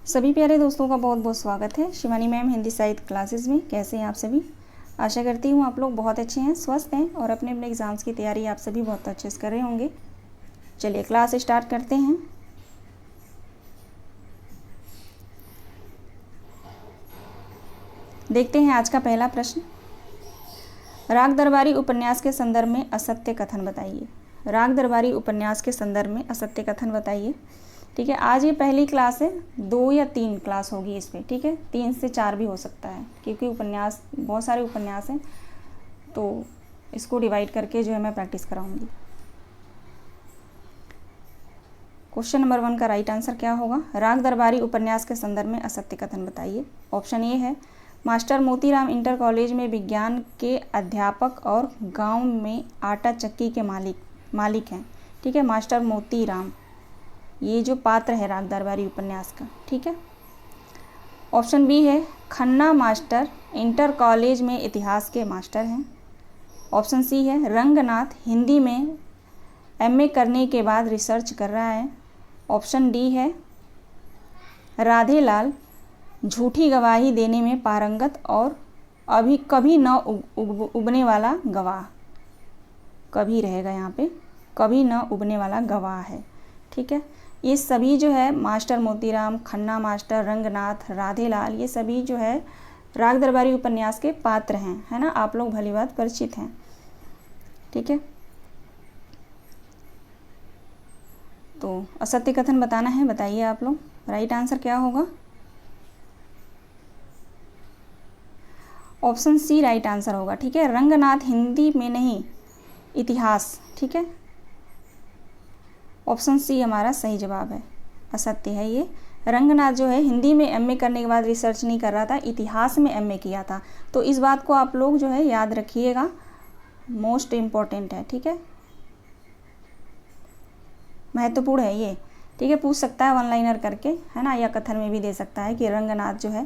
सभी प्यारे दोस्तों का बहुत बहुत स्वागत है शिवानी मैम हिंदी साहित्य क्लासेस में। कैसे हैं आप सभी? आशा करती हूँ आप लोग बहुत अच्छे हैं, स्वस्थ हैं और अपने अपने एग्ज़ाम्स की तैयारी आप सभी बहुत अच्छे से कर रहे होंगे। चलिए क्लास स्टार्ट करते हैं। देखते हैं आज का पहला प्रश्न। राग दरबारी उपन्यास के संदर्भ में असत्य कथन बताइए। राग दरबारी उपन्यास के संदर्भ में असत्य कथन बताइए। ठीक है, आज ये पहली क्लास है, 2 या 3 क्लास होगी इस पर। ठीक है, 3 से 4 भी हो सकता है क्योंकि उपन्यास बहुत सारे उपन्यास हैं, तो इसको डिवाइड करके जो है मैं प्रैक्टिस कराऊंगी। क्वेश्चन नंबर 1 का राइट आंसर क्या होगा? राग दरबारी उपन्यास के संदर्भ में असत्य कथन बताइए। ऑप्शन ए है मास्टर मोतीराम इंटर कॉलेज में विज्ञान के अध्यापक और गांव में आटा चक्की के मालिक हैं। ठीक है, मास्टर मोतीराम ये जो पात्र है राग दरबारी उपन्यास का। ठीक है। ऑप्शन बी है खन्ना मास्टर इंटर कॉलेज में इतिहास के मास्टर हैं। ऑप्शन सी है रंगनाथ हिंदी में एमए करने के बाद रिसर्च कर रहा है। ऑप्शन डी है राधेलाल झूठी गवाही देने में पारंगत और अभी कभी न उबने वाला गवाह। कभी रहेगा यहाँ पे, कभी न उबने वाला गवाह है। ठीक है, ये सभी जो है मास्टर मोतीराम, खन्ना मास्टर, रंगनाथ, राधेलाल, ये सभी जो है राग दरबारी उपन्यास के पात्र हैं, है ना। आप लोग भली बात परिचित हैं। ठीक है, तो असत्य कथन बताना है, बताइए आप लोग। राइट आंसर क्या होगा? ऑप्शन सी राइट आंसर होगा। ठीक है, रंगनाथ हिंदी में नहीं, इतिहास। ठीक है, ऑप्शन सी हमारा सही जवाब है, असत्य है ये। रंगनाथ जो है हिंदी में एमए करने के बाद रिसर्च नहीं कर रहा था, इतिहास में एमए किया था। तो इस बात को आप लोग जो है याद रखिएगा, मोस्ट इम्पॉर्टेंट है। ठीक है, महत्वपूर्ण है ये। ठीक है, पूछ सकता है वन लाइनर करके, है ना, या कथन में भी दे सकता है कि रंगनाथ जो है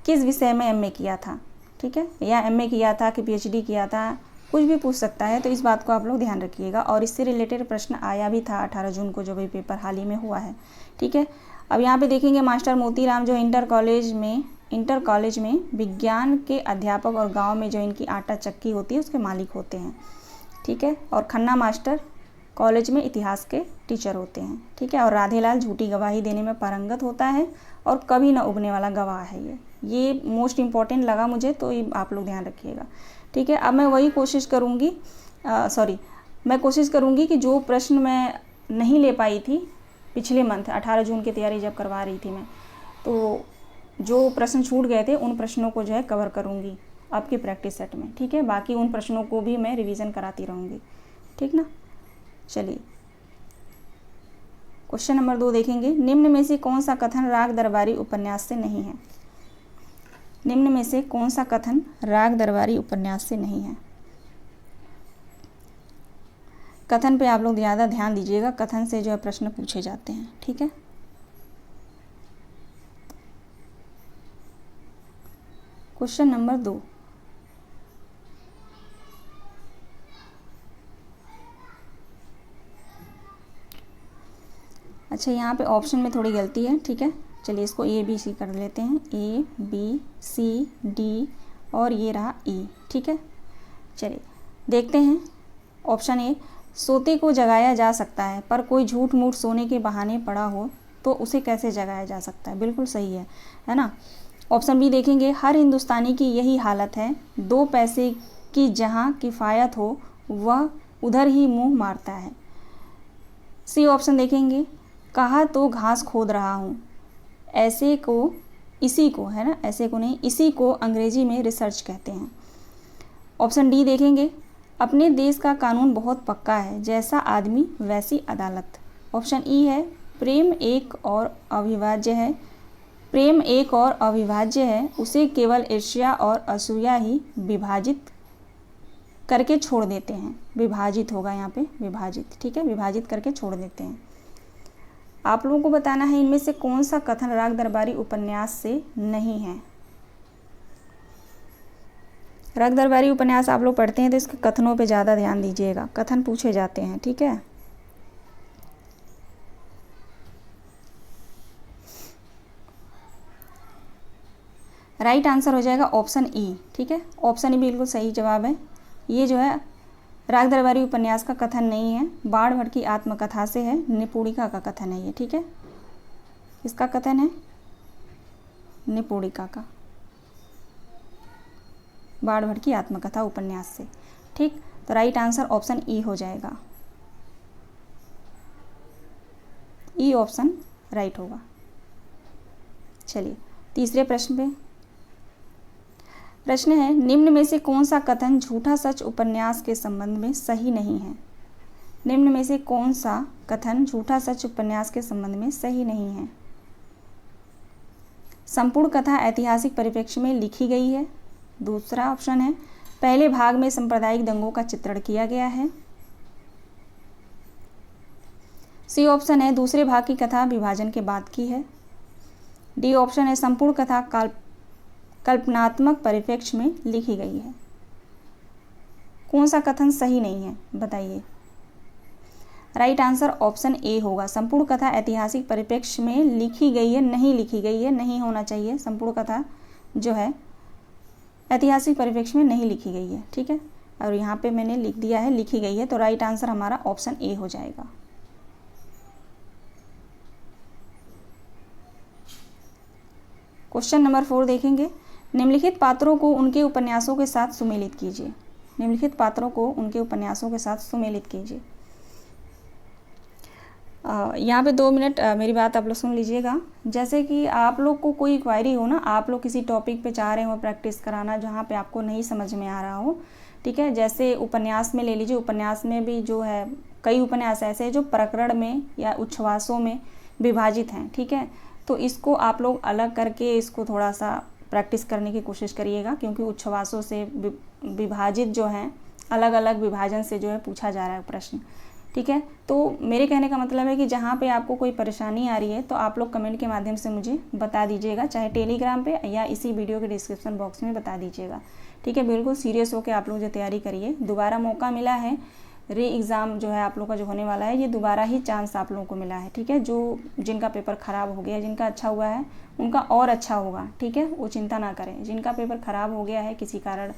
किस विषय में एमए किया था। ठीक है, या एमए किया था कि पीएचडी किया था, कुछ भी पूछ सकता है। तो इस बात को आप लोग ध्यान रखिएगा। और इससे रिलेटेड प्रश्न आया भी था 18 जून को, जो भी पेपर हाल ही में हुआ है। ठीक है, अब यहाँ पे देखेंगे मास्टर मोतीराम जो इंटर कॉलेज में विज्ञान के अध्यापक और गांव में जो इनकी आटा चक्की होती है उसके मालिक होते हैं। ठीक है, और खन्ना मास्टर कॉलेज में इतिहास के टीचर होते हैं। ठीक है, और राधेलाल झूठी गवाही देने में पारंगत होता है और कभी न उबने वाला गवाह है। ये मोस्ट इम्पॉर्टेंट लगा मुझे, तो ये आप लोग ध्यान रखिएगा। ठीक है, अब मैं वही कोशिश करूँगी, मैं कोशिश करूँगी कि जो प्रश्न मैं नहीं ले पाई थी पिछले मंथ 18 जून की तैयारी जब करवा रही थी मैं, तो जो प्रश्न छूट गए थे उन प्रश्नों को जो है कवर करूँगी आपके प्रैक्टिस सेट में। ठीक है, बाकी उन प्रश्नों को भी मैं रिवीजन कराती रहूँगी। ठीक ना। चलिए क्वेश्चन नंबर 2 देखेंगे। निम्न में से कौन सा कथन राग दरबारी उपन्यास से नहीं है? निम्न में से कौन सा कथन राग दरबारी उपन्यास से नहीं है? कथन पे आप लोग ज़्यादा ध्यान दीजिएगा, कथन से जो है प्रश्न पूछे जाते हैं। ठीक है, क्वेश्चन नंबर 2। अच्छा, यहाँ पे ऑप्शन में थोड़ी गलती है। ठीक है, चलिए इसको ए बी सी कर लेते हैं, ए बी सी डी और ये रहा ई। ठीक है, चलिए देखते हैं। ऑप्शन ए, सोते को जगाया जा सकता है पर कोई झूठ मूठ सोने के बहाने पड़ा हो तो उसे कैसे जगाया जा सकता है? बिल्कुल सही है ना। ऑप्शन बी देखेंगे, हर हिंदुस्तानी की यही हालत है, 2 पैसे की जहाँ किफ़ायत हो वह उधर ही मुंह मारता है। सी ऑप्शन देखेंगे, कहा तो घास खोद रहा हूँ, ऐसे को इसी को, है ना, ऐसे को नहीं, इसी को अंग्रेजी में रिसर्च कहते हैं। ऑप्शन डी देखेंगे, अपने देश का कानून बहुत पक्का है, जैसा आदमी वैसी अदालत। ऑप्शन ई है, प्रेम एक और अविभाज्य है, उसे केवल ईर्ष्या और असूया ही विभाजित करके छोड़ देते हैं। विभाजित होगा यहाँ पे, विभाजित। ठीक है, विभाजित करके छोड़ देते हैं। आप लोगों को बताना है इनमें से कौन सा कथन राग दरबारी उपन्यास से नहीं है। राग दरबारी उपन्यास आप लोग पढ़ते हैं तो इसके कथनों पे ज़्यादा ध्यान दीजिएगा, कथन पूछे जाते हैं। ठीक है, राइट आंसर हो जाएगा ऑप्शन ई। ठीक है, ऑप्शन ई बिल्कुल सही जवाब है। ये जो है राग दरबारी उपन्यास का कथन नहीं है, बाढ़ भट्ट की आत्मकथा से है, निपुणिका का कथन है ये। ठीक है, किसका कथन है? निपुणिका का, बाढ़ भट्ट की आत्मकथा उपन्यास से। ठीक, तो राइट आंसर ऑप्शन ई हो जाएगा। ई ऑप्शन राइट होगा। चलिए तीसरे प्रश्न पे। प्रश्न है, निम्न में से कौन सा कथन झूठा सच उपन्यास के संबंध में सही नहीं है? निम्न में से कौन सा कथन झूठा सच उपन्यास के संबंध में सही नहीं है? संपूर्ण कथा ऐतिहासिक परिप्रेक्ष्य में लिखी गई है। दूसरा ऑप्शन है, पहले भाग में सांप्रदायिक दंगों का चित्रण किया गया है। सी ऑप्शन है, दूसरे भाग की कथा विभाजन के बाद की है। डी ऑप्शन है, संपूर्ण कथा कल्पनात्मक परिप्रेक्ष्य में लिखी गई है। कौन सा कथन सही नहीं है बताइए? राइट आंसर ऑप्शन ए होगा। संपूर्ण कथा ऐतिहासिक परिप्रेक्ष्य में लिखी गई है, नहीं लिखी गई है, नहीं होना चाहिए। संपूर्ण कथा जो है ऐतिहासिक परिप्रेक्ष्य में नहीं लिखी गई है। ठीक है, और यहाँ पे मैंने लिख दिया है लिखी गई है, तो राइट आंसर हमारा ऑप्शन ए हो जाएगा। क्वेश्चन नंबर 4 देखेंगे। निम्नलिखित पात्रों को उनके उपन्यासों के साथ सुमेलित कीजिए। निम्नलिखित पात्रों को उनके उपन्यासों के साथ सुमेलित कीजिए। यहाँ पे 2 मिनट मेरी बात आप लोग सुन लीजिएगा। जैसे कि आप लोग को कोई क्वायरी हो ना, आप लोग किसी टॉपिक पे चाह रहे हो प्रैक्टिस कराना जहाँ पे आपको नहीं समझ में आ रहा हो, ठीक है, जैसे उपन्यास में ले लीजिए। उपन्यास में भी जो है कई उपन्यास ऐसे हैं जो प्रकरण में या उच्छ्वासों में विभाजित हैं। ठीक है, तो इसको आप लोग अलग करके इसको थोड़ा सा प्रैक्टिस करने की कोशिश करिएगा, क्योंकि उच्छ्वासों से विभाजित जो हैं अलग अलग विभाजन से जो है पूछा जा रहा है प्रश्न। ठीक है, तो मेरे कहने का मतलब है कि जहाँ पे आपको कोई परेशानी आ रही है तो आप लोग कमेंट के माध्यम से मुझे बता दीजिएगा, चाहे टेलीग्राम पे या इसी वीडियो के डिस्क्रिप्शन बॉक्स में बता दीजिएगा। ठीक है, बिल्कुल सीरियस होकर आप लोग जो तैयारी करिए। दोबारा मौका मिला है, री एग्ज़ाम जो है आप लोग का जो होने वाला है, ये दोबारा ही चांस आप लोगों को मिला है। ठीक है, जो जिनका पेपर ख़राब हो गया, जिनका अच्छा हुआ है उनका और अच्छा होगा। ठीक है, वो चिंता ना करें। जिनका पेपर ख़राब हो गया है किसी कारण,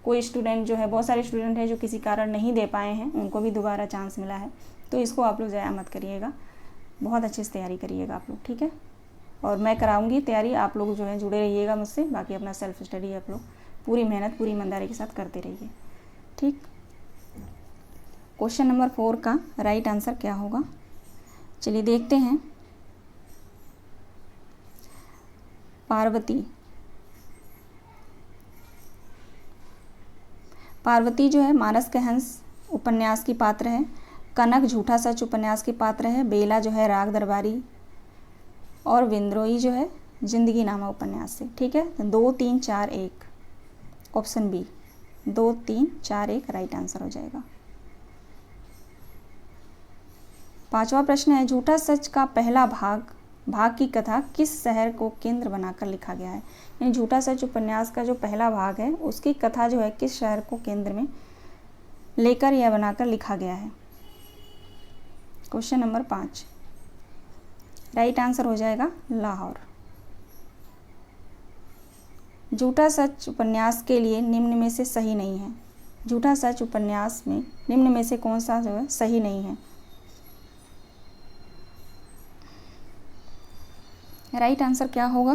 कोई स्टूडेंट जो है, बहुत सारे स्टूडेंट हैं जो किसी कारण नहीं दे पाए हैं, उनको भी दोबारा चांस मिला है, तो इसको आप लोग ज़ाया मत करिएगा। बहुत अच्छे से तैयारी करिएगा आप लोग। ठीक है, और मैं कराऊंगी तैयारी, आप लोग जो है जुड़े रहिएगा मुझसे। बाकी अपना सेल्फ स्टडी आप लोग पूरी मेहनत पूरी ईमानदारी के साथ करते रहिए। ठीक, क्वेश्चन नंबर 4 का राइट आंसर क्या होगा, चलिए देखते हैं। पार्वती जो है मानस के हंस उपन्यास की पात्र है। कनक झूठा सच उपन्यास की पात्र है। बेला जो है राग दरबारी, और विंद्रोही जो है जिंदगी नामा उपन्यास से। ठीक है, 2 3 4 1 ऑप्शन बी, 2 3 4 1 राइट आंसर हो जाएगा। 5वां प्रश्न है, झूठा सच का पहला भाग की कथा किस शहर को केंद्र बनाकर लिखा गया है? यानी झूठा सच उपन्यास का जो पहला भाग है उसकी कथा जो है किस शहर को केंद्र में लेकर या बनाकर लिखा गया है? क्वेश्चन नंबर 5, राइट आंसर हो जाएगा लाहौर। झूठा सच उपन्यास के लिए निम्न में से सही नहीं है। झूठा सच उपन्यास में निम्न में से कौन सा जो है सही नहीं है? राइट आंसर क्या होगा?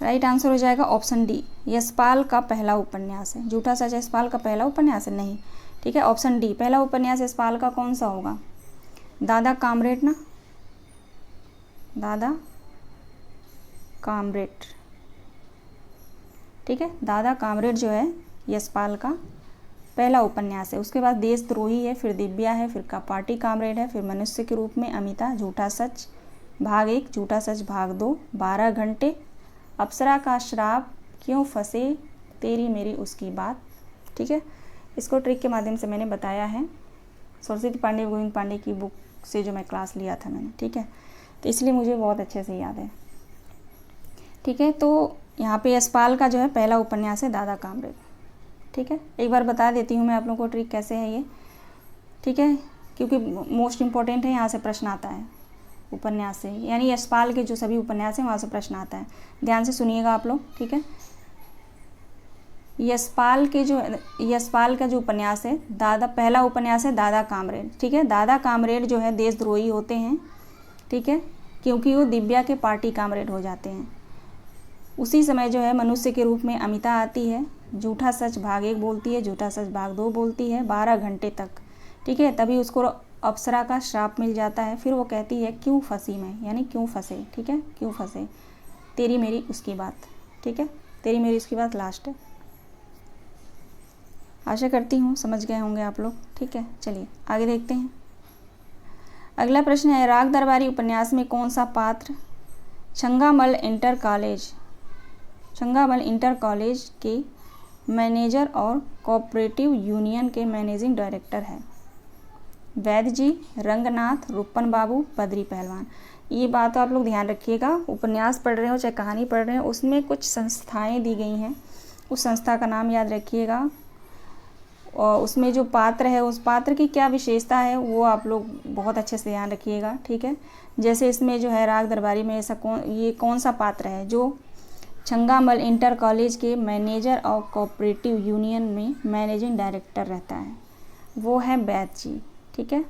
राइट आंसर हो जाएगा ऑप्शन डी, यशपाल का पहला उपन्यास है। झूठा सच यशपाल का पहला उपन्यास है? नहीं। ठीक है, ऑप्शन डी, पहला उपन्यास यशपाल का कौन सा होगा? दादा कामरेड ना, दादा कामरेड। ठीक है, दादा कामरेड जो है यशपाल का पहला उपन्यास है। उसके बाद देशद्रोही है, फिर दिव्या है, फिर का पार्टी कामरेड है, फिर मनुष्य के रूप में अमिता, झूठा सच भाग 1, झूठा सच भाग 2, 12 घंटे, अप्सरा का श्राप, क्यों फंसे, तेरी मेरी उसकी बात। ठीक है, इसको ट्रिक के माध्यम से मैंने बताया है, सरस्वती पांडे गोविंद पांडे की बुक से जो मैं क्लास लिया था मैंने। ठीक है, तो इसलिए मुझे बहुत अच्छे से याद है। ठीक है, तो यहाँ पे यशपाल का जो है पहला उपन्यास है दादा कामरेड। ठीक है, एक बार बता देती हूँ मैं आप लोगों को ट्रिक कैसे है ये। ठीक है, क्योंकि मोस्ट इम्पॉर्टेंट है, यहाँ से प्रश्न आता है उपन्यास से, यानी यशपाल के जो सभी उपन्यास हैं वहाँ से प्रश्न आता है। ध्यान से सुनिएगा आप लोग। ठीक है, यशपाल का जो उपन्यास है पहला उपन्यास है दादा कामरेड। ठीक है, दादा कामरेड जो है देशद्रोही होते हैं। ठीक है, क्योंकि वो दिव्या के पार्टी कामरेड हो जाते हैं। उसी समय जो है मनुष्य के रूप में अमिता आती है, झूठा सच भाग 1 बोलती है, झूठा सच भाग 2 बोलती है 12 घंटे तक। ठीक है, तभी उसको अप्सरा का श्राप मिल जाता है। फिर वो कहती है क्यों फंसी मैं, यानी क्यों फंसे। ठीक है, क्यों फंसे, तेरी मेरी उसकी बात। ठीक है, तेरी मेरी उसकी बात लास्ट है। आशा करती हूँ समझ गए होंगे आप लोग। ठीक है, चलिए आगे देखते हैं। अगला प्रश्न है, राग दरबारी उपन्यास में कौन सा पात्र छंगामल इंटर कॉलेज के मैनेजर और कोऑपरेटिव यूनियन के मैनेजिंग डायरेक्टर है? वैद्य जी, रंगनाथ, रूपन बाबू, बद्री पहलवान। ये बात आप लोग ध्यान रखिएगा, उपन्यास पढ़ रहे हो चाहे कहानी पढ़ रहे हो, उसमें कुछ संस्थाएं दी गई हैं, उस संस्था का नाम याद रखिएगा। और उसमें जो पात्र है उस पात्र की क्या विशेषता है वो आप लोग बहुत अच्छे से ध्यान रखिएगा। ठीक है, जैसे इसमें जो है राग दरबारी में ऐसा कौन सा पात्र है जो छंगामल इंटर कॉलेज के मैनेजर और कोऑपरेटिव यूनियन में मैनेजिंग डायरेक्टर रहता है? वो है वैद्य जी। ठीक है,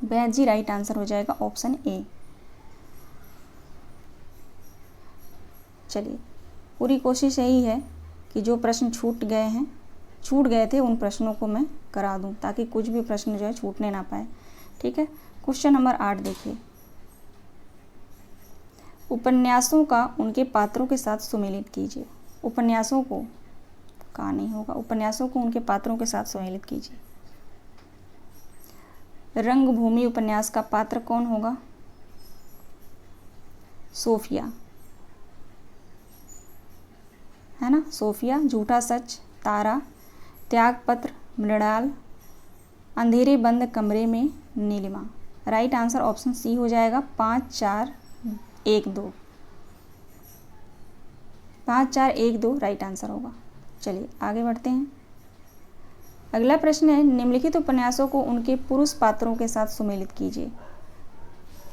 वैद्य जी राइट आंसर हो जाएगा ऑप्शन ए। चलिए, पूरी कोशिश यही है कि जो प्रश्न छूट गए थे उन प्रश्नों को मैं करा दूं, ताकि कुछ भी प्रश्न जो है छूटने ना पाए। ठीक है, क्वेश्चन नंबर 8 देखिए। उपन्यासों का उनके पात्रों के साथ सुमेलित कीजिए। उपन्यासों को उनके पात्रों के साथ सुमेलित कीजिए। रंगभूमि उपन्यास का पात्र कौन होगा? सोफिया, है ना, सोफिया। झूठा सच तारा, त्यागपत्र मृणाल, अंधेरे बंद कमरे में Nilima. Right answer option C हो जाएगा 5 4 1 2। 5 4 1 2 राइट आंसर होगा। चलिए आगे बढ़ते हैं। अगला प्रश्न है, निम्नलिखित उपन्यासों को उनके पुरुष पात्रों के साथ सुमेलित कीजिए।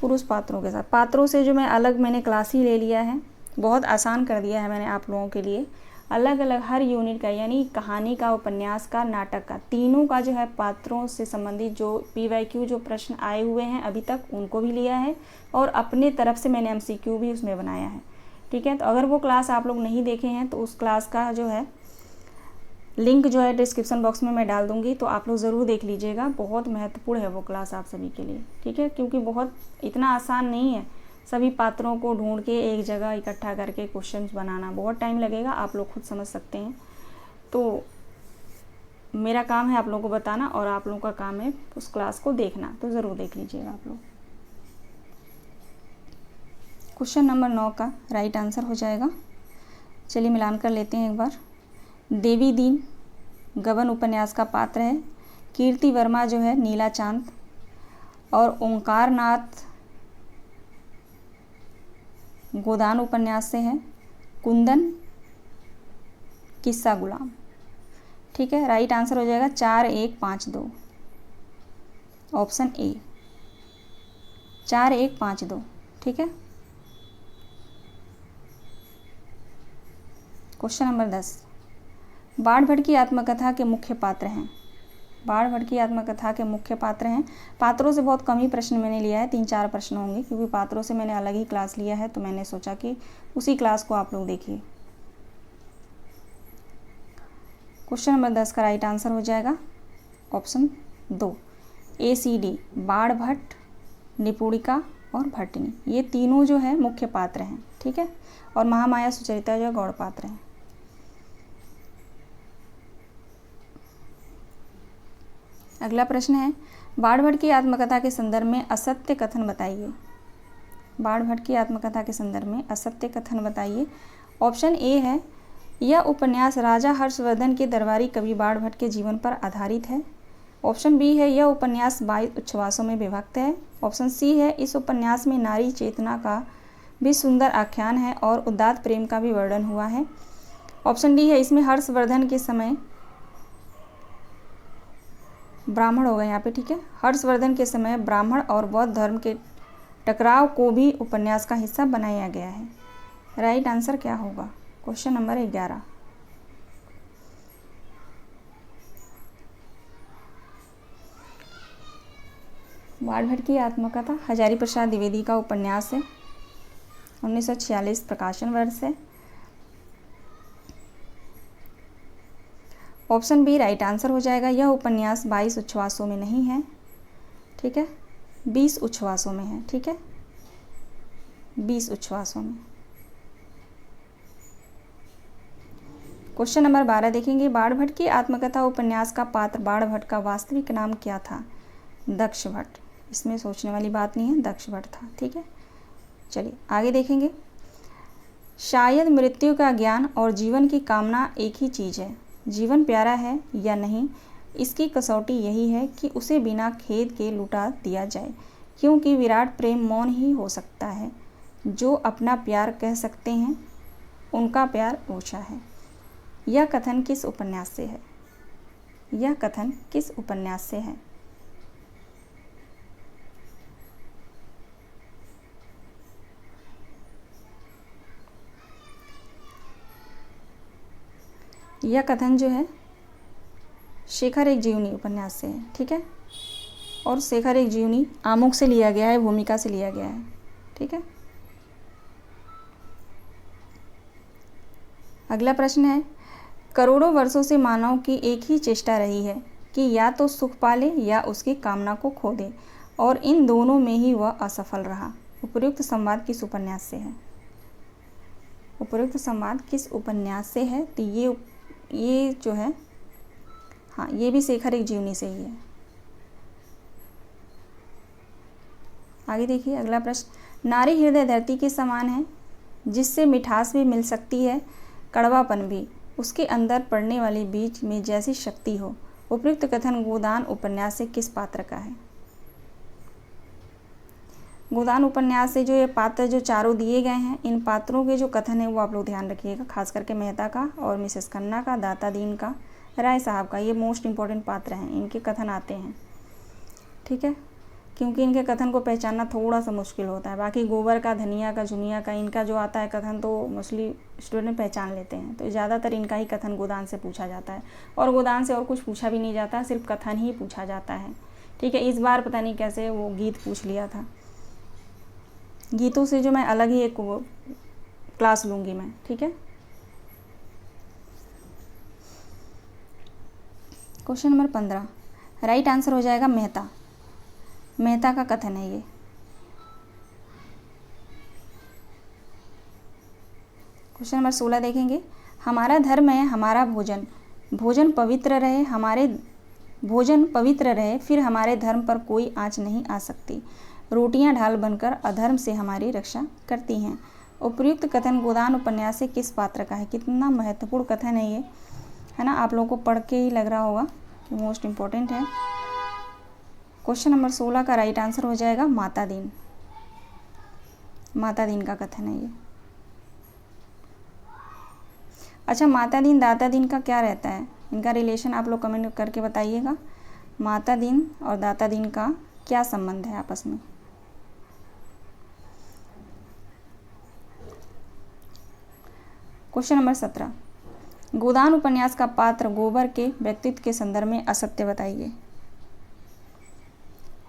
पुरुष पात्रों के साथ, पात्रों से जो मैंने क्लास ही ले लिया है, बहुत आसान कर दिया है मैंने आप लोगों के लिए। अलग अलग हर यूनिट का, यानी कहानी का, उपन्यास का, नाटक का, तीनों का जो है पात्रों से संबंधित जो PYQ जो प्रश्न आए हुए हैं अभी तक, उनको भी लिया है और अपने तरफ से मैंने MCQ भी उसमें बनाया है। ठीक है, तो अगर वो क्लास आप लोग नहीं देखे हैं तो उस क्लास का जो है लिंक जो है डिस्क्रिप्शन बॉक्स में मैं डाल दूँगी, तो आप लोग ज़रूर देख लीजिएगा। बहुत महत्वपूर्ण है वो क्लास आप सभी के लिए। ठीक है, क्योंकि बहुत इतना आसान नहीं है सभी पात्रों को ढूंढ के एक जगह इकट्ठा करके क्वेश्चंस बनाना, बहुत टाइम लगेगा, आप लोग खुद समझ सकते हैं। तो मेरा काम है आप लोगों को बताना और आप लोगों का काम है उस क्लास को देखना, तो ज़रूर देख लीजिएगा आप लोग। क्वेश्चन नंबर 9 का राइट आंसर हो जाएगा। चलिए मिलान कर लेते हैं एक बार। देवी दीन गबन उपन्यास का पात्र है। कीर्ति वर्मा जो है नीला चांद, और ओंकार नाथ गोदान उपन्यास से है कुंदन किस्सा गुलाम। ठीक है, राइट आंसर हो जाएगा 4 1 5 2 ऑप्शन ए, 4 1 5 2। ठीक है, क्वेश्चन नंबर 10, बाढ़ भटकी आत्मकथा के मुख्य पात्र हैं। बाढ़ भटकी आत्मकथा के मुख्य पात्र हैं। पात्रों से बहुत कम ही प्रश्न मैंने लिया है, 3-4 प्रश्न होंगे, क्योंकि पात्रों से मैंने अलग ही क्लास लिया है, तो मैंने सोचा कि उसी क्लास को आप लोग देखिए। क्वेश्चन नंबर 10 का राइट आंसर हो जाएगा ऑप्शन 2, ACD, बाढ़ भट्ट, निपुणिका और भट्टनी, ये तीनों जो है मुख्य पात्र हैं। ठीक है, और महामाया सुचरिता जो है गौड़ पात्र हैं। अगला प्रश्न है, बाढ़ भट्ट की आत्मकथा के संदर्भ में असत्य कथन बताइए। बाढ़ भट्ट की आत्मकथा के संदर्भ में असत्य कथन बताइए। ऑप्शन ए है, यह उपन्यास राजा हर्षवर्धन के दरबारी कवि बाढ़ भट्ट के जीवन पर आधारित है। ऑप्शन बी है, यह उपन्यास 22 उच्छ्वासों में विभक्त है। ऑप्शन सी है, इस उपन्यास में नारी चेतना का भी सुंदर आख्यान है और उदात्त प्रेम का भी वर्णन हुआ है। ऑप्शन डी है, इसमें हर्षवर्धन के समय ब्राह्मण होगा यहाँ पे, ठीक है। हर्षवर्धन के समय ब्राह्मण और बौद्ध धर्म के टकराव को भी उपन्यास का हिस्सा बनाया गया है। राइट आंसर क्या होगा? Question number 11। बाण भट्ट की आत्मकथा हजारी प्रसाद द्विवेदी का उपन्यास है, 1946 प्रकाशन वर्ष है। ऑप्शन बी राइट आंसर हो जाएगा। यह उपन्यास 22 उच्छ्वासों में नहीं है, ठीक है, 20 उच्छ्वासों में है, ठीक है, 20 उच्छ्वासों में। क्वेश्चन नंबर 12 देखेंगे। बाण भट्ट की आत्मकथा उपन्यास का पात्र बाण भट्ट का वास्तविक नाम क्या था? दक्ष भट्ट। इसमें सोचने वाली बात नहीं है, दक्ष भट्ट था, ठीक है। चलिए आगे देखेंगे। शायद मृत्यु का ज्ञान और जीवन की कामना एक ही चीज़ है। जीवन प्यारा है या नहीं, इसकी कसौटी यही है कि उसे बिना खेद के लुटा दिया जाए, क्योंकि विराट प्रेम मौन ही हो सकता है। जो अपना प्यार कह सकते हैं उनका प्यार ऊंचा है। यह कथन किस उपन्यास से है? यह कथन किस उपन्यास से है? यह कथन जो है शेखर एक जीवनी उपन्यास से है, ठीक है। और शेखर एक जीवनी आमुख से लिया गया है, भूमिका से लिया गया है, ठीक है। अगला प्रश्न है, करोड़ों वर्षों से मानव की एक ही चेष्टा रही है कि या तो सुख पाले या उसकी कामना को खो दे, और इन दोनों में ही वह असफल रहा। उपर्युक्त संवाद किस उपन्यास से है? उपर्युक्त संवाद किस उपन्यास से है? तो ये जो है, हाँ, ये भी शेखर एक जीवनी से ही है। आगे देखिए अगला प्रश्न। नारी हृदय धरती के समान है, जिससे मिठास भी मिल सकती है, कड़वापन भी। उसके अंदर पड़ने वाले बीज में जैसी शक्ति हो। उपयुक्त कथन गोदान उपन्यास से किस पात्र का है? गोदान उपन्यास से जो ये पात्र जो चारों दिए गए हैं, इन पात्रों के जो कथन है वो आप लोग ध्यान रखिएगा, खास करके मेहता का और मिसेस खन्ना का, दाता दीन का, राय साहब का। ये मोस्ट इंपॉर्टेंट पात्र हैं, इनके कथन आते हैं, ठीक है, क्योंकि इनके कथन को पहचानना थोड़ा सा मुश्किल होता है। बाकी गोबर का, धनिया का, झुनिया का, इनका जो आता है कथन तो मोस्टली स्टूडेंट पहचान लेते हैं। तो ज़्यादातर इनका ही कथन गोदान से पूछा जाता है, और गोदान से और कुछ पूछा भी नहीं जाता, सिर्फ कथन ही पूछा जाता है, ठीक है। इस बार पता नहीं कैसे वो गीत पूछ लिया था। गीतों से जो मैं अलग ही एक क्लास लूँगी मैं, ठीक है। क्वेश्चन नंबर 15, राइट आंसर हो जाएगा मेहता। मेहता का कथन है ये। क्वेश्चन नंबर 16 देखेंगे। हमारा धर्म है हमारा भोजन, भोजन पवित्र रहे, भोजन पवित्र रहे, फिर हमारे धर्म पर कोई आँच नहीं आ सकती। रोटियां ढाल बनकर अधर्म से हमारी रक्षा करती हैं। उपयुक्त कथन गोदान उपन्यास से किस पात्र का है? कितना महत्वपूर्ण कथन है ये, है ना। आप लोगों को पढ़ के ही लग रहा होगा कि मोस्ट इम्पोर्टेंट है। क्वेश्चन नंबर 16 का राइट आंसर हो जाएगा माता दीन। माता दीन का कथन है ये। अच्छा, माता दीन दाता दीन का क्या रहता है? इनका रिलेशन आप लोग कमेंट करके बताइएगा। माता दीन और दाता दीन का क्या संबंध है आपस में? क्वेश्चन नंबर 17, गोदान उपन्यास का पात्र गोबर के व्यक्तित्व के संदर्भ में असत्य बताइए।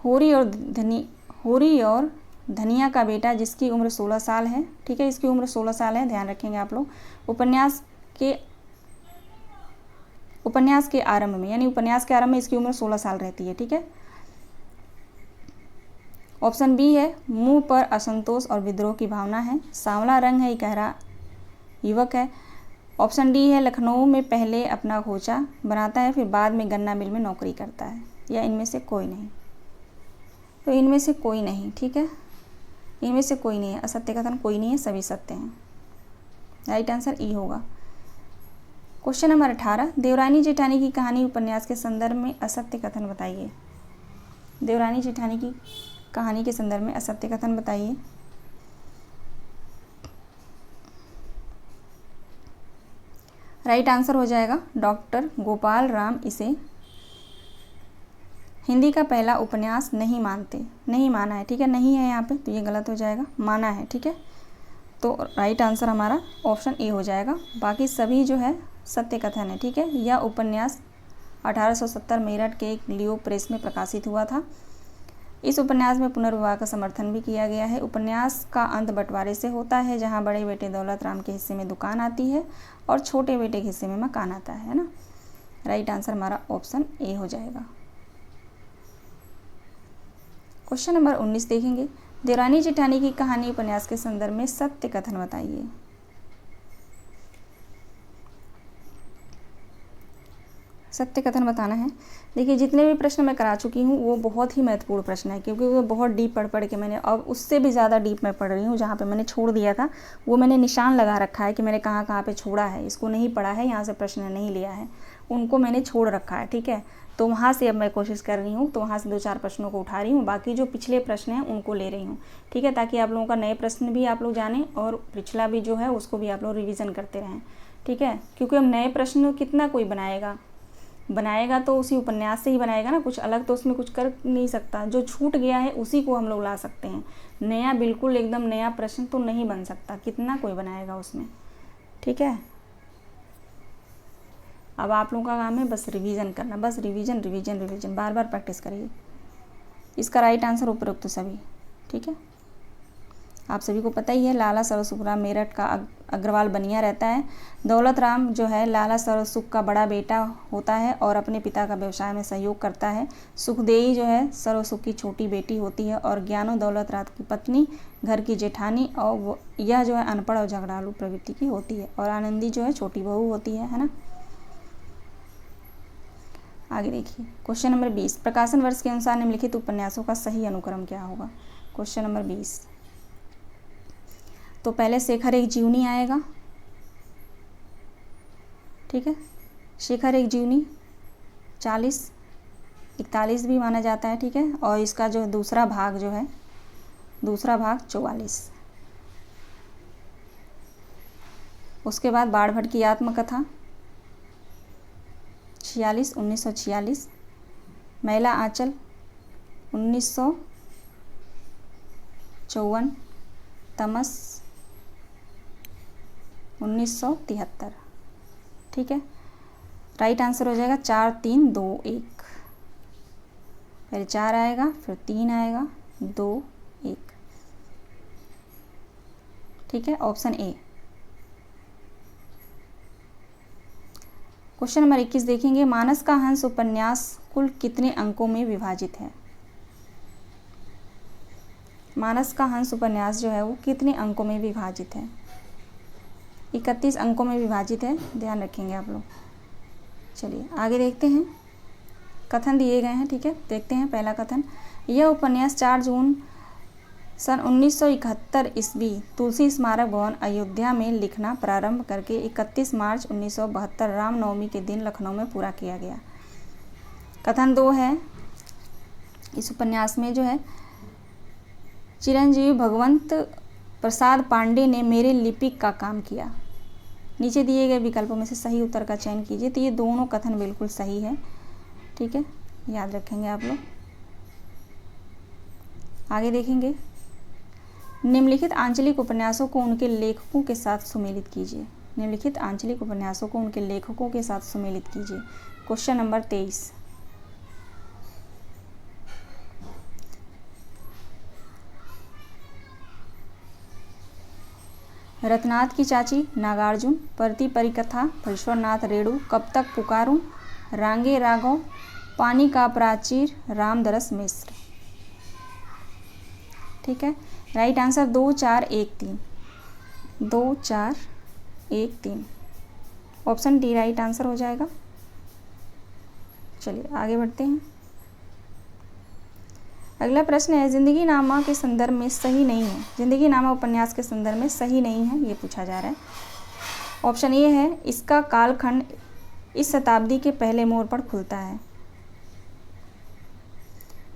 होरी और धनिया का बेटा जिसकी उम्र 16 साल है, ठीक है, इसकी उम्र 16 साल है, ध्यान रखेंगे आप लोग। उपन्यास के आरंभ में, यानी उपन्यास के आरंभ में इसकी उम्र 16 साल रहती है, ठीक है। ऑप्शन बी है, मुंह पर असंतोष और विद्रोह की भावना है। सांवला रंग है, गहरा युवक है। ऑप्शन डी है, लखनऊ में पहले अपना खोचा बनाता है, फिर बाद में गन्ना मिल में नौकरी करता है। या इनमें से कोई नहीं? तो इनमें से कोई नहीं, ठीक है, इनमें से कोई नहीं है। असत्य कथन कोई नहीं है, सभी सत्य हैं। राइट आंसर ई होगा। क्वेश्चन नंबर 18, देवरानी जेठानी की कहानी उपन्यास के संदर्भ में असत्य कथन बताइए। देवरानी जेठानी की कहानी के संदर्भ में असत्य कथन बताइए। राइट आंसर हो जाएगा डॉक्टर गोपाल राम इसे हिंदी का पहला उपन्यास नहीं मानते। नहीं माना है, ठीक है, नहीं है यहाँ पे तो ये गलत हो जाएगा, माना है, ठीक है। तो राइट आंसर हमारा ऑप्शन ए हो जाएगा। बाकी सभी जो है सत्य कथन है, ठीक है। यह उपन्यास 1870 मेरठ के एक लियो प्रेस में प्रकाशित हुआ था। इस उपन्यास में पुनर्विवाह का समर्थन भी किया गया है। उपन्यास का अंत बंटवारे से होता है, जहाँ बड़े बेटे दौलत राम के हिस्से में दुकान आती है और छोटे बेटे के हिस्से में मकान आता है ना। राइट आंसर हमारा ऑप्शन ए हो जाएगा। क्वेश्चन नंबर 19 देखेंगे। देवरानी जेठानी की कहानी उपन्यास के संदर्भ में सत्य कथन बताइए। सत्य कथन बताना है। देखिए जितने भी प्रश्न मैं करा चुकी हूँ वो बहुत ही महत्वपूर्ण प्रश्न है, क्योंकि वो बहुत डीप पढ़ के मैंने, अब उससे भी ज़्यादा डीप मैं पढ़ रही हूँ। जहाँ पे मैंने छोड़ दिया था वो मैंने निशान लगा रखा है कि मैंने कहाँ कहाँ पे छोड़ा है, इसको नहीं पढ़ा है, यहाँ से प्रश्न नहीं लिया है, उनको मैंने छोड़ रखा है, ठीक है। तो वहाँ से अब मैं कोशिश कर रही हूँ, तो वहाँ से 2-4 प्रश्नों को उठा रही हूँ, बाकी जो पिछले प्रश्न हैं उनको ले रही हूँ, ठीक है, ताकि आप लोगों का नए प्रश्न भी आप लोग जानें और पिछला भी जो है उसको भी आप लोग रिवीजन करते रहें, ठीक है। क्योंकि हम नए प्रश्न कितना कोई बनाएगा तो उसी उपन्यास से ही बनाएगा ना, कुछ अलग तो उसमें कुछ कर नहीं सकता। जो छूट गया है उसी को हम लोग ला सकते हैं, नया बिल्कुल एकदम नया प्रश्न तो नहीं बन सकता, कितना कोई बनाएगा उसमें, ठीक है। अब आप लोगों का काम है बस रिवीजन करना, बस रिवीजन रिवीजन रिवीजन, बार बार प्रैक्टिस करिए। इसका राइट आंसर उपरोक्त सभी, ठीक है। आप सभी को पता ही है लाला सरसुखराम मेरठ का अग्रवाल बनिया रहता है। दौलत राम जो है लाला सरसुख का बड़ा बेटा होता है और अपने पिता का व्यवसाय में सहयोग करता है। सुखदेई जो है सरसुख की छोटी बेटी होती है और ज्ञानो दौलत राम की पत्नी, घर की जेठानी, और यह जो है अनपढ़ और झगड़ालू प्रवृत्ति की होती है। और आनंदी जो है छोटी बहू होती है ना। आगे देखिए क्वेश्चन नंबर 20। प्रकाशन वर्ष के अनुसार निम्नलिखित उपन्यासों का सही अनुक्रम क्या होगा। Question number 20। तो पहले शेखर एक जीवनी आएगा, ठीक है। शेखर एक जीवनी 40-41 भी माना जाता है, ठीक है। और इसका जो दूसरा भाग जो है, दूसरा भाग 44। उसके बाद बाढ़ भट्ट की आत्मकथा 1946। मैला आंचल 1954। तमस 1973, ठीक है। राइट आंसर हो जाएगा 4, 3, 2, 1। पहले 4 आएगा, फिर 3 आएगा, 2, 1, ठीक है, ऑप्शन ए। क्वेश्चन नंबर 21 देखेंगे। मानस का हंस उपन्यास कुल कितने अंकों में विभाजित है। मानस का हंस उपन्यास जो है वो कितने अंकों में विभाजित है। 31 अंकों में विभाजित है, ध्यान रखेंगे आप लोग। चलिए आगे देखते हैं, कथन दिए गए हैं, ठीक है। देखते हैं पहला कथन। यह उपन्यास 4 जून सन 1971 ईस्वी तुलसी स्मारक भवन अयोध्या में लिखना प्रारंभ करके 31 मार्च 1972 रामनवमी के दिन लखनऊ में पूरा किया गया। कथन 2 है, इस उपन्यास में जो है चिरंजीवी भगवंत प्रसाद पांडे ने मेरे लिपिक का काम किया। नीचे दिए गए विकल्पों में से सही उत्तर का चयन कीजिए। तो ये दोनों कथन बिल्कुल सही है, ठीक है, याद रखेंगे आप लोग। आगे देखेंगे। निम्नलिखित आंचलिक उपन्यासों को उनके लेखकों के साथ सुमेलित कीजिए। निम्नलिखित आंचलिक उपन्यासों को उनके लेखकों के साथ सुमेलित कीजिए। Question number 23। रत्नाथ की चाची, नागार्जुन, परती परिकथा, फरीश्वरनाथ रेणु, कब तक पुकारूं, रांगे राघव, पानी का प्राचीर, रामदरस मिश्र, ठीक है। Right answer 2, 4, 1, 3। 2, 4, 1, 3, option D right answer हो जाएगा। चलिए आगे बढ़ते हैं। अगला प्रश्न है, जिंदगी नामा के संदर्भ में सही नहीं है। जिंदगी नामा उपन्यास के संदर्भ में सही नहीं है, ये पूछा जा रहा है। ऑप्शन ए है, इसका कालखंड इस शताब्दी के पहले मोड़ पर खुलता है।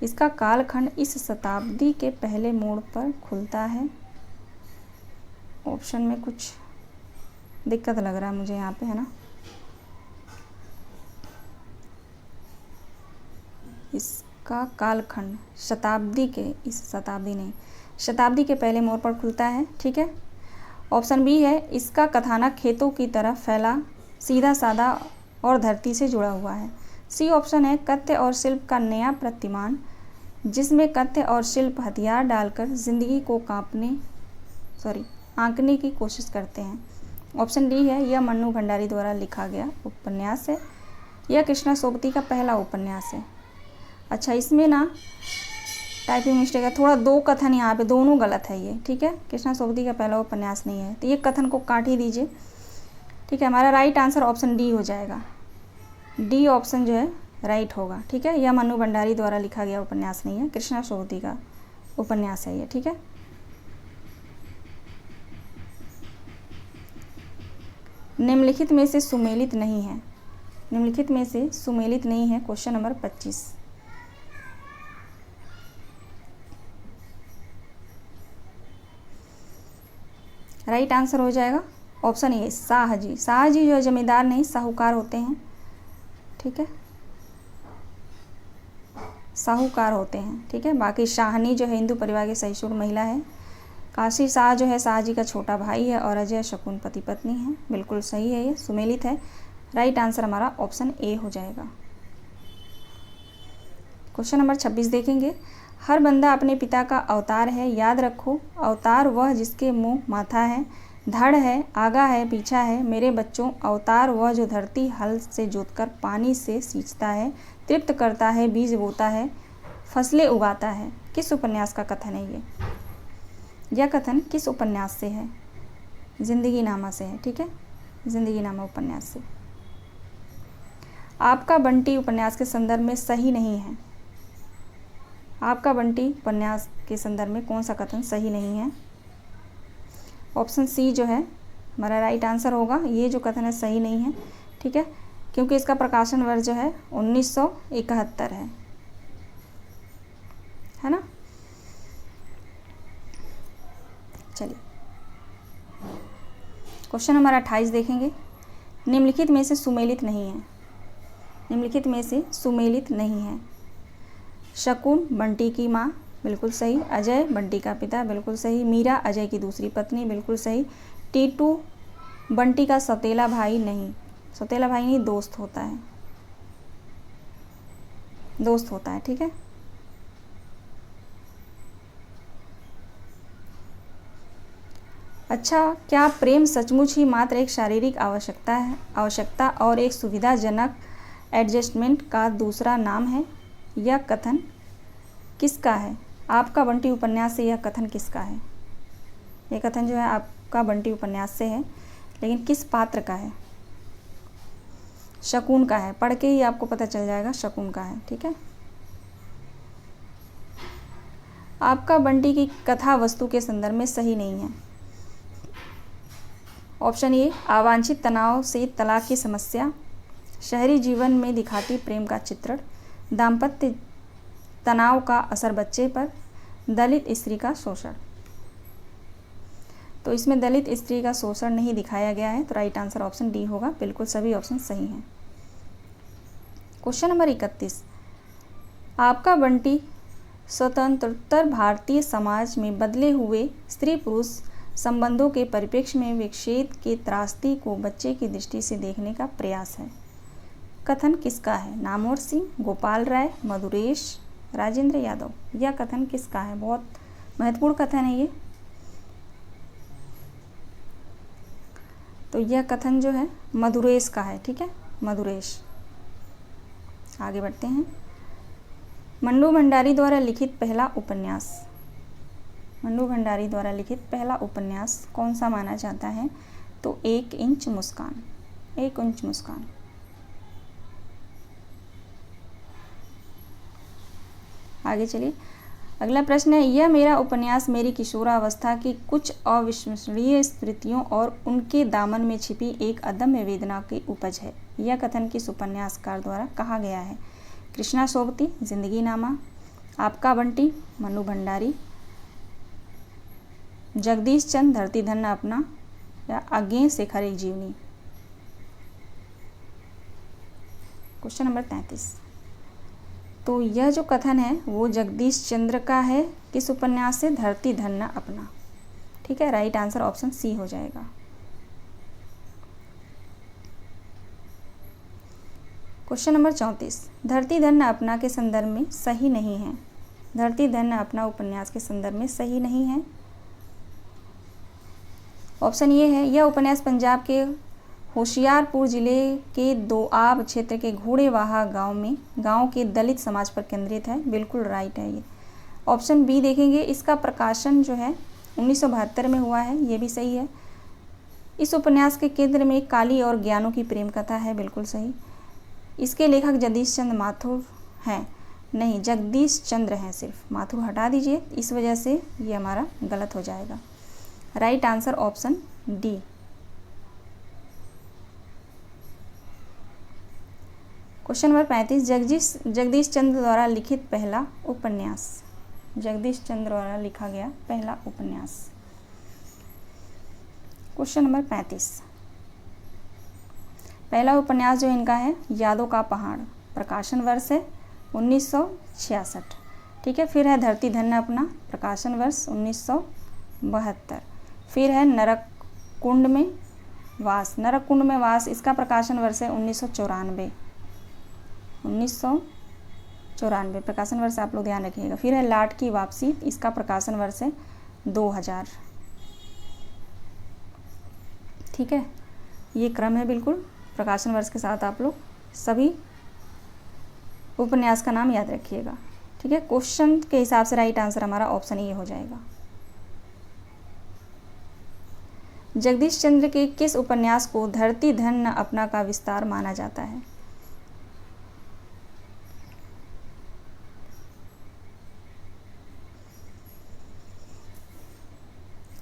इसका कालखंड इस शताब्दी के पहले मोड़ पर खुलता है। ऑप्शन में कुछ दिक्कत लग रहा है मुझे यहाँ पे, है ना। का कालखंड शताब्दी के पहले मोड़ पर खुलता है। ठीक है। ऑप्शन बी है, इसका कथानक खेतों की तरफ फैला, सीधा साधा और धरती से जुड़ा हुआ है। सी ऑप्शन है, कथ्य और शिल्प का नया प्रतिमान, जिसमें कथ्य और शिल्प हथियार डालकर जिंदगी को आंकने की कोशिश करते हैं। ऑप्शन डी है, यह मन्नू भंडारी द्वारा लिखा गया उपन्यास है। यह कृष्णा सोबती का पहला उपन्यास है। अच्छा, इसमें ना टाइपिंग मिस्टेक है थोड़ा, 2 कथन यहाँ पे दोनों गलत है ये। ठीक है, कृष्णा सोबती का पहला उपन्यास नहीं है, तो ये कथन को काट ही दीजिए। ठीक है, हमारा राइट आंसर ऑप्शन डी हो जाएगा। डी ऑप्शन जो है राइट होगा। ठीक है, यह मन्नू भंडारी द्वारा लिखा गया उपन्यास नहीं है, कृष्णा सोबती का उपन्यास है ये। ठीक है, निम्नलिखित में से सुमेलित नहीं है, क्वेश्चन नंबर 25। राइट आंसर हो जाएगा ऑप्शन ए, शाहजी। शाहजी जो है जमींदार नहीं, साहूकार होते हैं। ठीक है, साहूकार होते हैं। ठीक है, बाकी शाहनी जो है हिंदू परिवार की सहिष्णु महिला है। काशी शाह जो है शाहजी का छोटा भाई है, और अजय शकुन पति पत्नी है। बिल्कुल सही है, ये सुमेलित है। राइट आंसर हमारा ऑप्शन ए हो जाएगा। क्वेश्चन नंबर 26 देखेंगे। हर बंदा अपने पिता का अवतार है, याद रखो। अवतार वह जिसके मुंह माथा है, धड़ है, आगा है, पीछा है। मेरे बच्चों, अवतार वह जो धरती हल से जोतकर पानी से सींचता है, तृप्त करता है, बीज बोता है, फसलें उगाता है। किस उपन्यास का कथन है ये? यह कथन किस उपन्यास से है? जिंदगी नामा से है। ठीक है, जिंदगी नामा उपन्यास से। आपका बंटी उपन्यास के संदर्भ में सही नहीं है। आपका बंटी उपन्यास के संदर्भ में कौन सा कथन सही नहीं है? ऑप्शन सी जो है हमारा राइट आंसर होगा। ये जो कथन है सही नहीं है। ठीक है, क्योंकि इसका प्रकाशन वर्ष जो है 1971 है ना। चलिए क्वेश्चन नंबर 28 देखेंगे। निम्नलिखित में से सुमेलित नहीं है। शकुन बंटी की माँ, बिल्कुल सही। अजय बंटी का पिता, बिल्कुल सही। मीरा अजय की दूसरी पत्नी, बिल्कुल सही। टीटू बंटी का सौतेला भाई नहीं, दोस्त होता है। ठीक है, अच्छा, क्या प्रेम सचमुच ही मात्र एक शारीरिक आवश्यकता और एक सुविधाजनक एडजस्टमेंट का दूसरा नाम है? यह कथन किसका है? आपका बंटी उपन्यास से यह कथन किसका है? यह कथन जो है आपका बंटी उपन्यास से है, लेकिन किस पात्र का है? शकुन का है। पढ़ के ही आपको पता चल जाएगा शकुन का है। ठीक है, आपका बंटी की कथा वस्तु के संदर्भ में सही नहीं है। ऑप्शन ए, अवांछित तनाव से तलाक की समस्या, शहरी जीवन में दिखाती प्रेम का चित्रण, दाम्पत्य तनाव का असर बच्चे पर, दलित स्त्री का शोषण। तो इसमें दलित स्त्री का शोषण नहीं दिखाया गया है, तो राइट आंसर ऑप्शन डी होगा। बिल्कुल सभी ऑप्शन सही हैं। Question number 31। आपका बंटी स्वतंत्रोत्तर भारतीय समाज में बदले हुए स्त्री पुरुष संबंधों के परिप्रेक्ष्य में विच्छेद के त्रासदी को बच्चे की दृष्टि से देखने का प्रयास है। कथन किसका है? नामवर सिंह, गोपाल राय, मधुरेश, राजेंद्र यादव। यह कथन किसका है? बहुत महत्वपूर्ण कथन है ये। तो यह कथन जो है मधुरेश का है। ठीक है, मधुरेश। आगे बढ़ते हैं। मन्नू भंडारी द्वारा लिखित पहला उपन्यास कौन सा माना जाता है? तो 1 इंच मुस्कान। आगे चलिए, अगला प्रश्न है, यह मेरा उपन्यास मेरी किशोरावस्था की कुछ अविस्मरणीय स्मृतियों और उनके दामन में छिपी एक अदम्य वेदना की उपज है। यह कथन किस उपन्यासकार द्वारा कहा गया है? कृष्णा सोबती, जिंदगी नामा, आपका बंटी, मन्नू भंडारी, जगदीश चंद्र, धरती धन्य अपना, या अज्ञे शेखर एक जीवनी। Question number 33। तो यह जो कथन है वो जगदीश चंद्र का है, किस उपन्यास से? धरती धन्य अपना। ठीक है, राइट आंसर ऑप्शन सी हो जाएगा। क्वेश्चन नंबर 34, धरती धन्य अपना के संदर्भ में सही नहीं है। धरती धन्य अपना उपन्यास के संदर्भ में सही नहीं है। ऑप्शन ये है, यह उपन्यास पंजाब के होशियारपुर जिले के दोआब क्षेत्र के घोड़ेवाहा गांव के दलित समाज पर केंद्रित है। बिल्कुल राइट है ये। ऑप्शन बी देखेंगे, इसका प्रकाशन जो है 1972 में हुआ है, ये भी सही है। इस उपन्यास के केंद्र में काली और ज्ञानों की प्रेम कथा है, बिल्कुल सही। इसके लेखक जगदीश चंद्र माथुर हैं, नहीं जगदीश चंद्र हैं सिर्फ, माथुर हटा दीजिए, इस वजह से ये हमारा गलत हो जाएगा। Right answer option D. Question number 35, Jagdish Chandra द्वारा लिखित पहला उपन्यास। जगदीश चंद्र द्वारा लिखा गया पहला उपन्यास। क्वेश्चन नंबर 35, पहला उपन्यास जो इनका है यादों का पहाड़, प्रकाशन वर्ष है 1966। ठीक है, फिर है धरती धन्य अपना, प्रकाशन वर्ष 1972। फिर है नरक कुंड में वास, नरक कुंड में वास, इसका प्रकाशन वर्ष है 1994। 1994 प्रकाशन वर्ष आप लोग ध्यान रखिएगा। फिर है लाट की वापसी, इसका प्रकाशन वर्ष है 2000। ठीक है, ये क्रम है बिल्कुल, प्रकाशन वर्ष के साथ आप लोग सभी उपन्यास का नाम याद रखिएगा। ठीक है, क्वेश्चन के हिसाब से राइट आंसर हमारा ऑप्शन ए हो जाएगा। जगदीश चंद्र के किस उपन्यास को धरती धन्य अपना का विस्तार माना जाता है?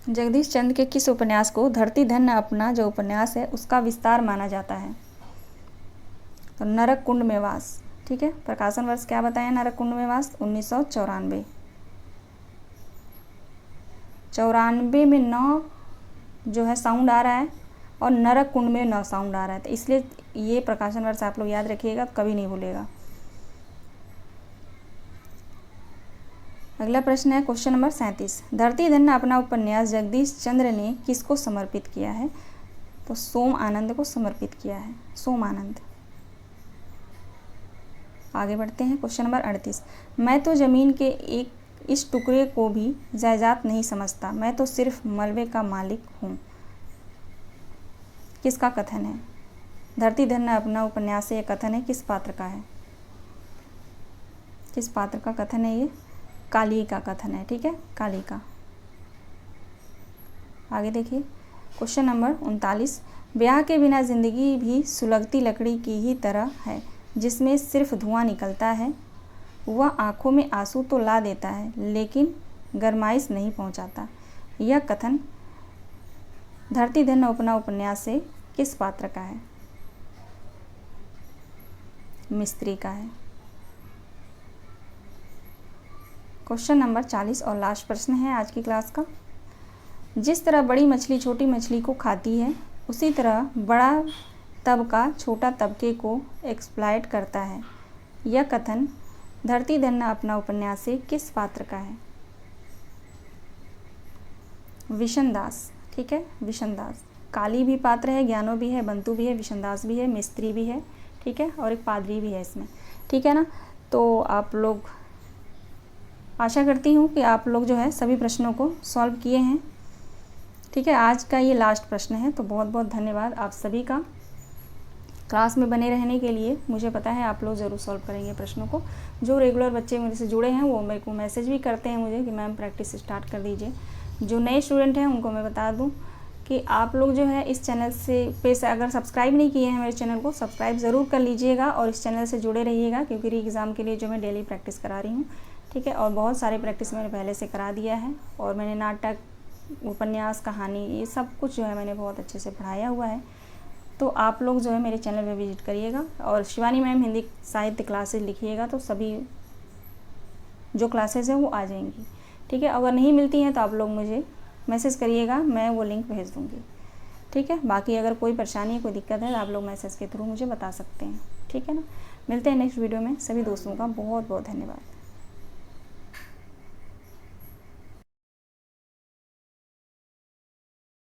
जगदीश चंद्र के किस उपन्यास को धरती धन्य अपना जो उपन्यास है उसका विस्तार माना जाता है? तो नरक कुंड में वास। ठीक है, प्रकाशन वर्ष क्या बताया? नरक कुंड में वास 1994। 94 में 9 जो है साउंड आ रहा है और नरक कुंड में 9 साउंड आ रहा है, तो इसलिए ये प्रकाशन वर्ष आप लोग याद रखिएगा, कभी नहीं भूलेगा। अगला प्रश्न है क्वेश्चन नंबर 37, धरती धन्य अपना उपन्यास जगदीश चंद्र ने किसको समर्पित किया है? तो सोम आनंद को समर्पित किया है, सोम आनंद। आगे बढ़ते हैं क्वेश्चन नंबर 38, मैं तो ज़मीन के एक इस टुकड़े को भी जायदाद नहीं समझता, मैं तो सिर्फ मलबे का मालिक हूँ। किसका कथन है? धरती धन्य अपना उपन्यास से यह कथन है, किस पात्र का है? किस पात्र का कथन है ये? काली का कथन है। ठीक है, काली का। आगे देखिए क्वेश्चन नंबर 39, ब्याह के बिना जिंदगी भी सुलगती लकड़ी की ही तरह है, जिसमें सिर्फ धुआं निकलता है। वह आंखों में आंसू तो ला देता है लेकिन गरमाइश नहीं पहुंचाता। यह कथन धरती धन्य अपना उपन्यास से किस पात्र का है? मिस्त्री का है। क्वेश्चन नंबर 40 और लास्ट प्रश्न है आज की क्लास का, जिस तरह बड़ी मछली छोटी मछली को खाती है उसी तरह बड़ा तबका छोटा तबके को एक्सप्लॉइट करता है। यह कथन धरती धन्य अपना उपन्यास से किस पात्र का है? विशनदास। ठीक है, विशनदास। काली भी पात्र है, ज्ञानो भी है, बंतु भी है, विशनदास भी है, मिस्त्री भी है। ठीक है, और एक पादरी भी है इसमें। ठीक है ना, तो आप लोग, आशा करती हूँ कि आप लोग जो है सभी प्रश्नों को सॉल्व किए हैं। ठीक है, आज का ये लास्ट प्रश्न है, तो बहुत बहुत धन्यवाद आप सभी का क्लास में बने रहने के लिए। मुझे पता है आप लोग ज़रूर सॉल्व करेंगे प्रश्नों को। जो रेगुलर बच्चे मेरे से जुड़े हैं वो मेरे को मैसेज भी करते हैं मुझे कि मैम प्रैक्टिस स्टार्ट कर दीजिए। जो नए स्टूडेंट हैं उनको मैं बता दूं कि आप लोग जो है इस चैनल से अगर सब्सक्राइब नहीं किए हैं मेरे चैनल को, सब्सक्राइब ज़रूर कर लीजिएगा और इस चैनल से जुड़े रहिएगा, क्योंकि री एग्ज़ाम के लिए जो मैं डेली प्रैक्टिस करा रही हूँ। ठीक है, और बहुत सारे प्रैक्टिस मैंने पहले से करा दिया है, और मैंने नाटक, उपन्यास, कहानी, ये सब कुछ जो है मैंने बहुत अच्छे से पढ़ाया हुआ है। तो आप लोग जो है मेरे चैनल पे विजिट करिएगा और शिवानी मैम हिंदी साहित्य क्लासेज लिखिएगा तो सभी जो क्लासेज हैं वो आ जाएंगी। ठीक है, अगर नहीं मिलती हैं तो आप लोग मुझे मैसेज करिएगा, मैं वो लिंक भेज दूँगी। ठीक है, बाकी अगर कोई परेशानी है, कोई दिक्कत है तो आप लोग मैसेज के थ्रू मुझे बता सकते हैं। ठीक है ना। मिलते हैं नेक्स्ट वीडियो में। सभी दोस्तों का बहुत बहुत धन्यवाद।